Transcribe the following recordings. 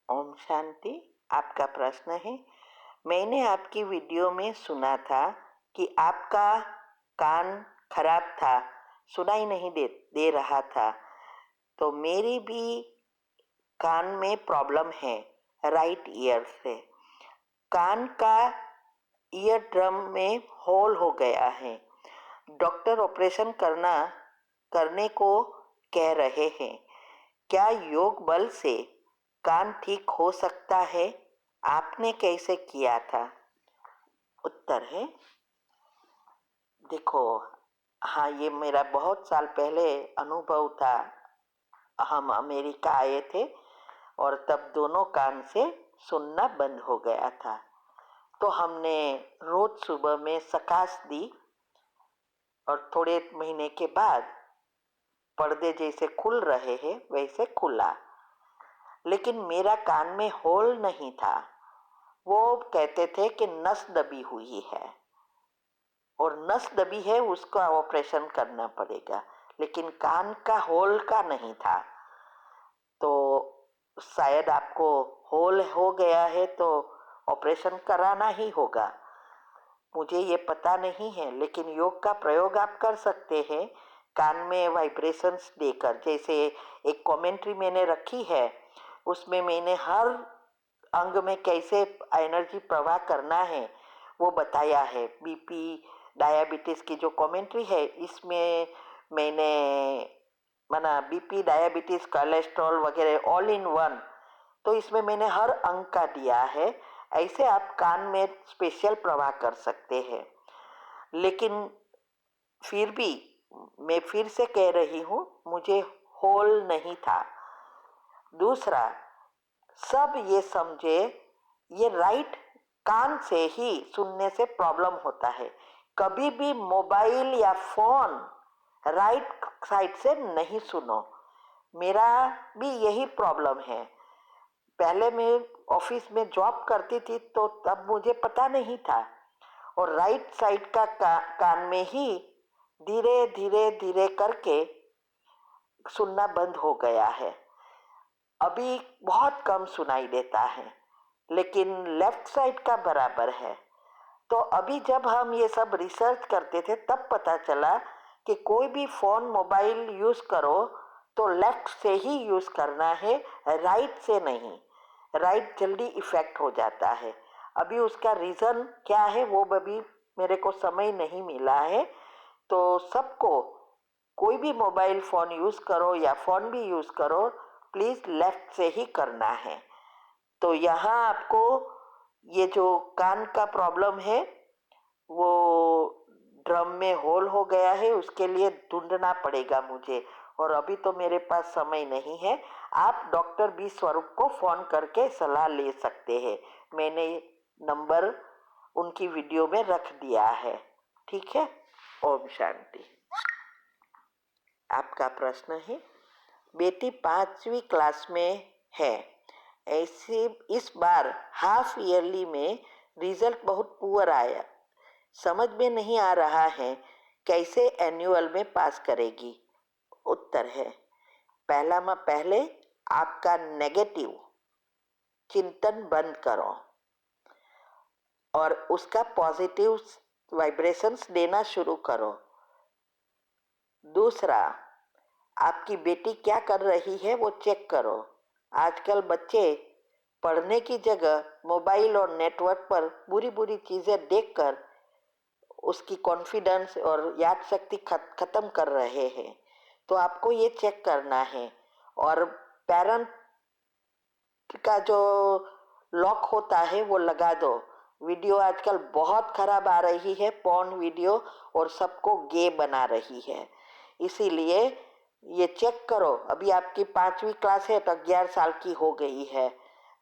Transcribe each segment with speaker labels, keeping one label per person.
Speaker 1: ओम शांति। आपका प्रश्न है, मैंने आपकी वीडियो में सुना था कि आपका कान खराब था, सुनाई नहीं दे रहा था। तो मेरी भी कान में प्रॉब्लम है, राइट ईयर से। कान का ईयर ड्रम में होल हो गया है। डॉक्टर ऑपरेशन करने को कह रहे हैं। क्या योग बल से कान ठीक हो सकता है? आपने कैसे किया था? उत्तर है, देखो, हाँ, ये मेरा बहुत साल पहले अनुभव था। हम अमेरिका आए थे और तब दोनों कान से सुनना बंद हो गया था। तो हमने रोज सुबह में सकाश दी और थोड़े महीने के बाद पर्दे जैसे खुल रहे हैं वैसे खुला, लेकिन मेरा कान में होल नहीं था। वो कहते थे कि नस दबी हुई है और नस दबी है, उसका ऑपरेशन करना पड़ेगा, लेकिन कान का होल का नहीं था। तो शायद आपको होल हो गया है तो ऑपरेशन कराना ही होगा। मुझे ये पता नहीं है, लेकिन योग का प्रयोग आप कर सकते हैं कान में वाइब्रेशंस देकर। जैसे एक कमेंट्री मैंने रखी है, उसमें मैंने हर अंग में कैसे एनर्जी प्रवाह करना है वो बताया है। बीपी डायबिटीज की जो कमेंट्री है, इसमें मैंने माना बीपी डायबिटीज कोलेस्ट्रॉल वगैरह ऑल इन वन, तो इसमें मैंने हर अंग का दिया है। ऐसे आप कान में स्पेशल प्रवाह कर सकते हैं। लेकिन फिर भी मैं फिर से कह रही हूँ, मुझे होल नहीं था। दूसरा, सब ये समझे ये राइट कान से ही सुनने से प्रॉब्लम होता है। कभी भी मोबाइल या फोन राइट साइड से नहीं सुनो। मेरा भी यही प्रॉब्लम है। पहले मैं ऑफिस में जॉब करती थी तो तब मुझे पता नहीं था, और राइट साइड का कान में ही धीरे धीरे धीरे करके सुनना बंद हो गया है। अभी बहुत कम सुनाई देता है, लेकिन लेफ्ट साइड का बराबर है। तो अभी जब हम ये सब रिसर्च करते थे तब पता चला कि कोई भी फोन मोबाइल यूज करो तो लेफ्ट से ही यूज करना है, राइट से नहीं। राइट जल्दी इफेक्ट हो जाता है। अभी उसका रीजन क्या है वो अभी मेरे को समय नहीं मिला है। तो सबको कोई भी मोबाइल फोन यूज करो या फोन भी यूज करो, प्लीज लेफ्ट से ही करना है। तो यहाँ आपको ये जो कान का प्रॉब्लम है वो ड्रम में होल हो गया है, उसके लिए ढूंढना पड़ेगा मुझे, और अभी तो मेरे पास समय नहीं है। आप डॉक्टर बी स्वरूप को फोन करके सलाह ले सकते हैं। मैंने नंबर उनकी वीडियो में रख दिया है। ठीक है। ओम शांति। आपका प्रश्न है, बेटी 5वीं क्लास में है, ऐसे इस बार हाफ ईयरली में रिजल्ट बहुत पुअर आया। समझ में नहीं आ रहा है कैसे एनुअल में पास करेगी। उत्तर है, पहले आपका नेगेटिव चिंतन बंद करो और उसका पॉजिटिव वाइब्रेशंस देना शुरू करो। दूसरा, आपकी बेटी क्या कर रही है वो चेक करो। आजकल बच्चे पढ़ने की जगह मोबाइल और नेटवर्क पर बुरी बुरी चीज़ें देखकर उसकी कॉन्फिडेंस और याद शक्ति खत्म कर रहे हैं। तो आपको ये चेक करना है। और पेरेंट का जो लॉक होता है वो लगा दो। वीडियो आजकल बहुत खराब आ रही है, पॉर्न वीडियो, और सबको गे बना रही है। इसीलिए ये चेक करो। अभी आपकी 5वीं क्लास है तो 11 साल की हो गई है,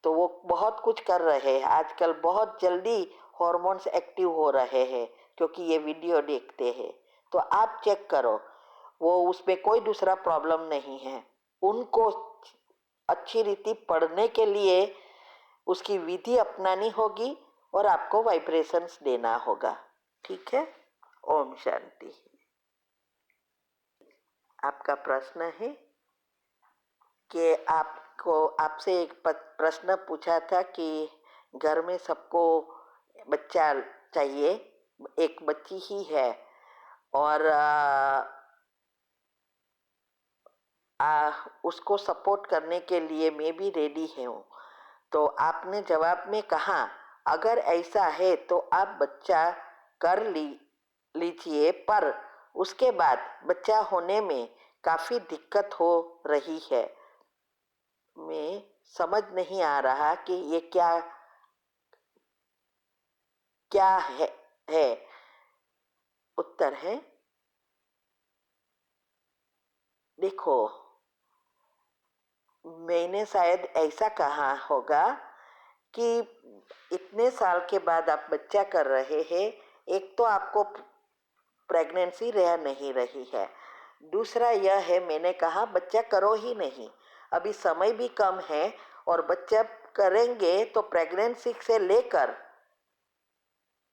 Speaker 1: तो वो बहुत कुछ कर रहे हैं। आजकल बहुत जल्दी हॉर्मोन्स एक्टिव हो रहे हैं क्योंकि ये वीडियो देखते हैं। तो आप चेक करो, वो उसमें कोई दूसरा प्रॉब्लम नहीं है। उनको अच्छी रीति पढ़ने के लिए उसकी विधि अपनानी होगी और आपको वाइब्रेशंस देना होगा। ठीक है। ओम शांति। आपका प्रश्न है कि आप आपको आपसे एक प्रश्न पूछा था कि घर में सबको बच्चा चाहिए, एक बच्ची ही है और उसको सपोर्ट करने के लिए मैं भी रेडी हूँ। तो आपने जवाब में कहा अगर ऐसा है तो आप बच्चा कर लीजिए, पर उसके बाद बच्चा होने में काफी दिक्कत हो रही है। मैं समझ नहीं आ रहा कि ये क्या क्या है। उत्तर है, देखो, मैंने शायद ऐसा कहा होगा कि इतने साल के बाद आप बच्चा कर रहे हैं, एक तो आपको प्रेगनेंसी रह नहीं रही है, दूसरा यह है मैंने कहा बच्चा करो ही नहीं, अभी समय भी कम है और बच्चा करेंगे तो प्रेगनेंसी से लेकर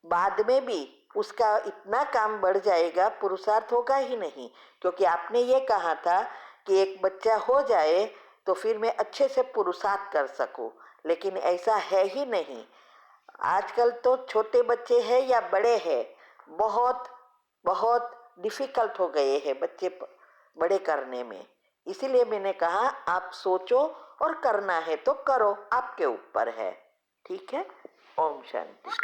Speaker 1: बाद में भी उसका इतना काम बढ़ जाएगा, पुरुषार्थ होगा ही नहीं। क्योंकि आपने ये कहा था कि एक बच्चा हो जाए तो फिर मैं अच्छे से पुरुषार्थ कर सकूं, लेकिन ऐसा है ही नहीं। आजकल तो छोटे बच्चे हैं या बड़े हैं, बहुत बहुत डिफिकल्ट हो गए हैं बच्चे बड़े करने में। इसीलिए मैंने कहा आप सोचो और करना है तो करो, आपके ऊपर है। ठीक है, ओम शांति।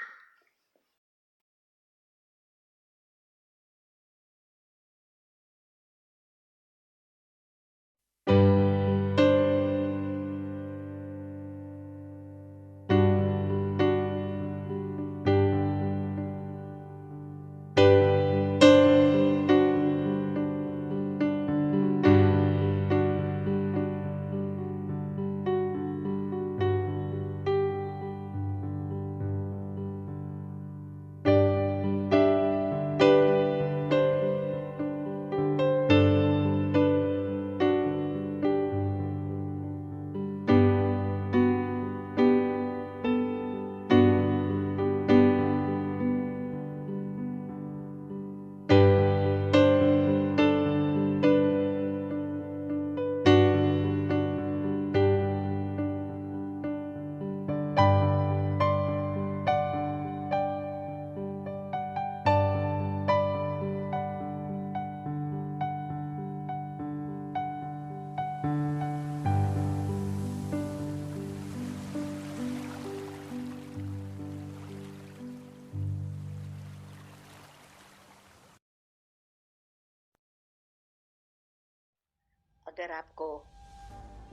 Speaker 2: अगर आपको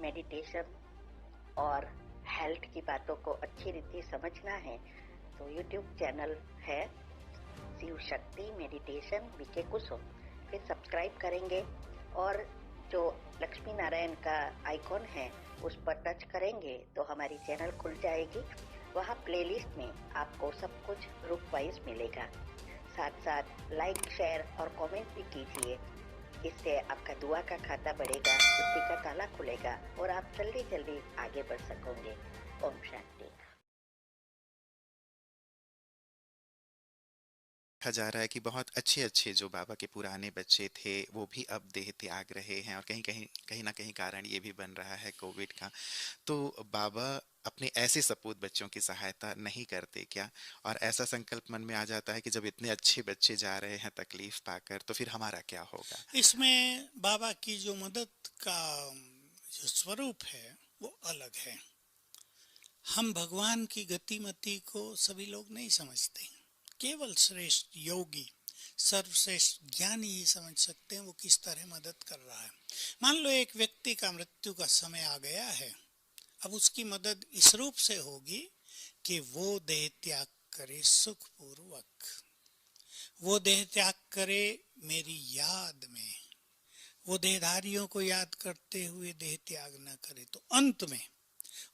Speaker 2: मेडिटेशन और हेल्थ की बातों को अच्छी रीति समझना है तो YouTube चैनल है शिव शक्ति मेडिटेशन बीके कुसुम, फिर सब्सक्राइब करेंगे और जो लक्ष्मी नारायण का आइकॉन है उस पर टच करेंगे तो हमारी चैनल खुल जाएगी। वहाँ प्लेलिस्ट में आपको सब कुछ ग्रुप वाइज मिलेगा। साथ साथ लाइक शेयर और कमेंट भी कीजिए, इससे आपका दुआ का खाता बढ़ेगा, बुद्धि का ताला खुलेगा और आप जल्दी जल्दी आगे बढ़ सकोगे। ओम शांति।
Speaker 3: देखा जा रहा है कि बहुत अच्छे अच्छे जो बाबा के पुराने बच्चे थे वो भी अब देह त्याग रहे हैं, और कहीं ना कहीं कारण ये भी बन रहा है कोविड का। तो बाबा अपने ऐसे सपूत बच्चों की सहायता नहीं करते क्या? और ऐसा संकल्प मन में आ जाता है कि जब इतने अच्छे बच्चे जा रहे हैं तकलीफ पाकर, तो फिर हमारा क्या होगा?
Speaker 4: इसमें बाबा की जो मदद का जो स्वरूप है वो अलग है। हम भगवान की गतिमति को सभी लोग नहीं समझते, केवल श्रेष्ठ योगी सर्वश्रेष्ठ ज्ञानी ही समझ सकते हैं वो किस तरह मदद कर रहा है। मान लो एक व्यक्ति का मृत्यु का समय आ गया है, अब उसकी मदद इस रूप से होगी कि वो देह त्याग करे सुखपूर्वक, वो देह त्याग करे मेरी याद में, वो देहधारियों को याद करते हुए देह त्याग न करे, तो अंत में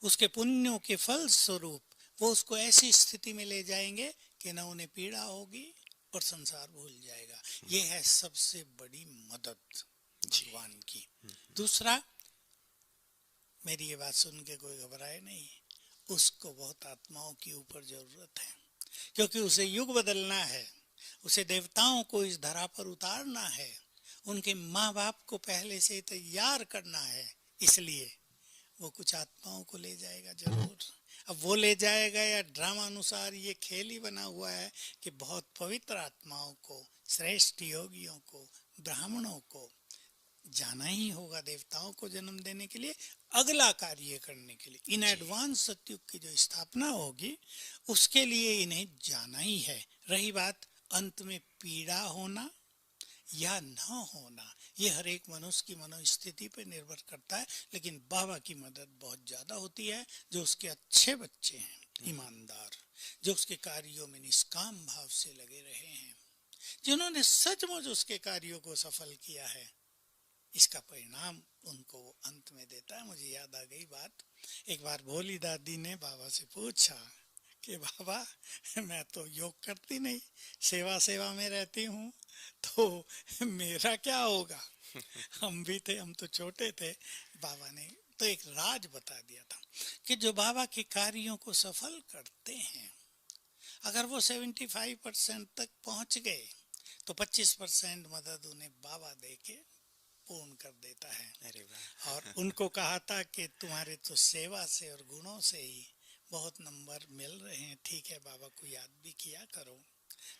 Speaker 4: उसके पुण्यों के फल स्वरूप वो उसको ऐसी स्थिति में ले जाएंगे कि न उन्हें पीड़ा होगी और संसार भूल जाएगा। ये है सबसे बड़ी मदद भगवान की। दूसरा, मेरी ये बात सुन के कोई घबराए नहीं, उसको बहुत आत्माओं की ऊपर जरूरत है, क्योंकि उसे युग बदलना है, उसे देवताओं को इस धरा पर उतारना है, उनके माँ बाप को पहले से तैयार करना है। इसलिए वो कुछ आत्माओं को ले जाएगा जरूर। अब वो ले जाएगा या ड्रामा अनुसार ये खेल ही बना हुआ है कि बहुत पवित्र आत्माओं को, श्रेष्ठ योगियों को, ब्राह्मणों को जाना ही होगा देवताओं को जन्म देने के लिए, अगला कार्य करने के लिए। इन एडवांस सतयुग की जो स्थापना होगी उसके लिए इन्हें जाना ही है। रही बात अंत में पीड़ा होना या न होना, ये हर एक मनुष्य की मनोस्थिति पर निर्भर करता है, लेकिन बाबा की मदद बहुत ज्यादा होती है। जो उसके अच्छे बच्चे हैं, ईमानदार, जो उसके कार्यों में निष्काम भाव से लगे रहे हैं, जिन्होंने सचमुच उसके कार्यों को सफल किया है, इसका परिणाम उनको वो अंत में देता है। मुझे याद आ गई बात, एक बार भोली दादी ने बाबा से पूछा कि बाबा मैं तो योग करती नहीं, सेवा सेवा में रहती हूँ, तो मेरा क्या होगा। हम भी थे, हम तो छोटे थे। बाबा ने तो एक राज बता दिया था कि जो बाबा के कार्यों को सफल करते हैं, अगर वो 75% तक पहुंच गए तो 25% मदद उन्हें बाबा देके पूर्ण कर देता है।
Speaker 3: अरे वाह।
Speaker 4: और उनको कहा था कि तुम्हारे तो सेवा से और गुणों से ही बहुत नंबर मिल रहे हैं, ठीक है, बाबा को याद भी किया करो,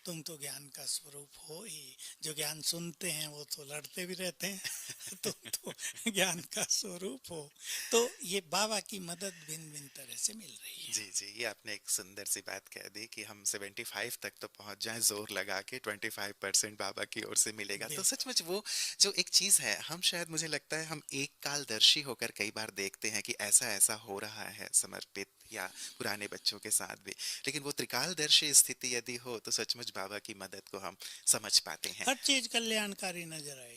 Speaker 4: तुम तो ज्ञान का स्वरूप हो ही। जो ज्ञान सुनते हैं वो तो लड़ते भी रहते हैं तुम तो ज्ञान का स्वरूप हो। तो ये बाबा की मदद भिन्न भिन्न तरह से मिल रही है।
Speaker 3: जी जी, ये आपने एक सुंदर सी बात कह दी कि हम 75 तक तो पहुंच जाएं जोर लगा के, 25% बाबा की ओर से मिलेगा। तो सचमुच वो जो एक चीज है, हम शायद, मुझे लगता है हम एक कालदर्शी होकर कई बार देखते हैं कि ऐसा ऐसा हो रहा है समर्पित या पुराने बच्चों के साथ भी, लेकिन वो त्रिकालदर्शी स्थिति यदि हो तो सचमुच बाबा की मदद को हम समझ पाते हैं।
Speaker 4: हर चीज कल्याणकारी नजर आएगी।